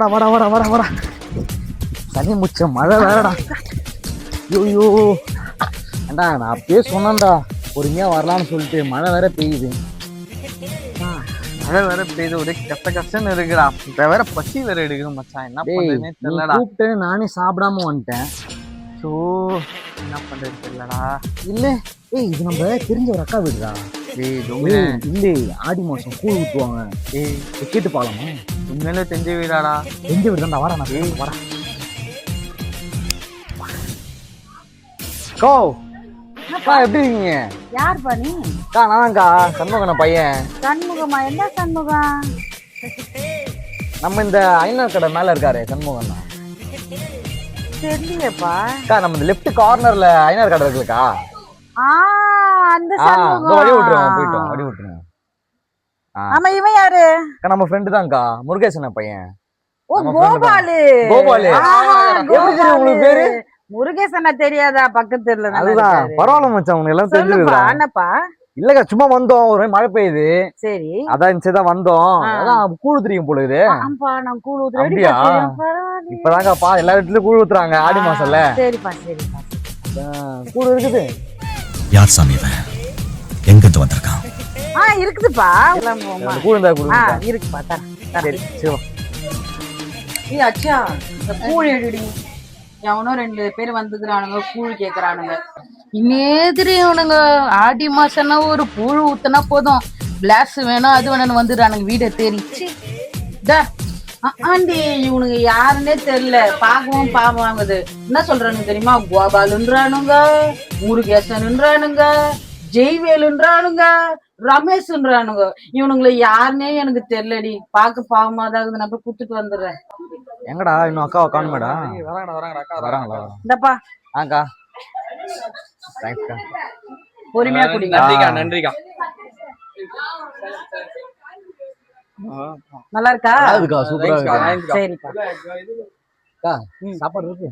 வாடா வாடா வாடா வாடா. தனி முச்ச மழை வேறடா. ஐயோ ஏண்டா நான் அப்பயே சொன்னேன்டா பொறுமையா வரலான்னு சொல்லிட்டு. மழை வேற பெய்யுது. மழை வேற பெய்யுது, ஒரே கஷ்டம்னு இருக்குடா. இப்ப வேற பசி வேற எடுக்குது மச்சான். என்ன பண்றதுன்னே தெரியலடா. கூப்பிட்டு நானே சாப்பிடாம வந்துட்டேன். ஸோ என்ன பண்றது தெரியலடா. இல்ல இது நம்ம தெரிஞ்ச ஒரு அக்கா வீடுடா. இல்ல ஆடி மாசம் கூழ் ஊத்துவாங்க. கேட்டு பாக்கலாமா? உண்மையிலே தெரிஞ்ச வீடாடா. தெரிஞ்ச வீடு தான்டா. வாடா நான் வாடா. கோ அக்கா எப்படி இருக்கீங்க? யாருப்பா நீ? அக்கா நான்க்கா சண்முகன பையன். சண்முகமா? என்ன சண்முகம்? நம்ம இந்த ஐநூறு கடை மேல இருக்காரு சண்முகன் தான். தெரியலப்பா. அக்கா நம்ம இந்த லெஃப்ட் கார்னர்ல ஐநூறு கடை இருக்குல்லக்கா. அந்த சண்முகம். வழி விட்டுருவோம், போயிட்டோம் வழி விட்டுருங்க. ஆமா, இவன் யாரு? அக்கா நம்ம ஃப்ரெண்டு தான்க்கா, முருகேசன் பையன். ஓ கோபாலு. கோபாலு எப்படி உங்களுக்கு பேரு? முருகேசனா தெரியாதா? பக்கத்து தெருல. அதுதான் பரவாயில்ல மச்சான், உனக்கு எல்லாம் தெரிஞ்சுதுடா. என்னப்பா? இல்லக்கா சும்மா வந்தோம், ஒரு மழை பெய்யுது. சரி அதான் தான் வந்தோம். அதான் கூழ் தெரியும் போல இது. ஆம்பா நான் கூழ் ஊத்துறேன். அப்படியா? இப்பதான்க்கா எல்லா இடத்துலயும் கூழ் ஊத்துறாங்க ஆடி மாசம்ல. சரிப்பா சரிப்பா. கூழ் இருக்குது. யார் சாமி இவன்? எங்க இருந்து வந்திருக்கான்? இருக்குதுப்பா. கூழ் இருந்தா கூழ் இருக்குப்பா. சரி சரி. ஏய் அச்சா, இந்த கூழ் எடுடி. எவனோ 2 பேர் வந்துக்கிறானுங்க, கூழ் கேக்குறானுங்க. நேதிரி இவனுங்க ஆடி மாசம்னா ஒரு கூழ் ஊத்துனா போதும், கிளாஸ் வேணும் அது வேணும்னு வந்துடுறானுங்க வீடை தேடிச்சு. ஆண்டி இவனுங்க யாருன்னே தெரியல. பாக்கவும் பாவம் வாங்குது. என்ன சொல்றானுங்க தெரியுமா? கோபாலுன்றானுங்க, முருகேசன்ன்றானுங்க, ஜெய்வேலுன்றானுங்க, ரமேஷ்ன்றானுங்க. இவனுங்களை யாருன்னே எனக்கு தெரியலடி. பாக்க பாவமா தான் நான் போய் குடுத்துட்டு வந்துடுறேன். எங்கடா இன்னும் அக்காவை காணுமேடா? வராங்களா? இந்தப்பா. அக்கா தேங்க்ஸ்க்கா. பொறுமையா குடிங்க. நன்றிக்கா. நல்லா இருக்கா? சூப்பரா இருக்கு. சரிப்பா. சாப்பாடு இருக்கு.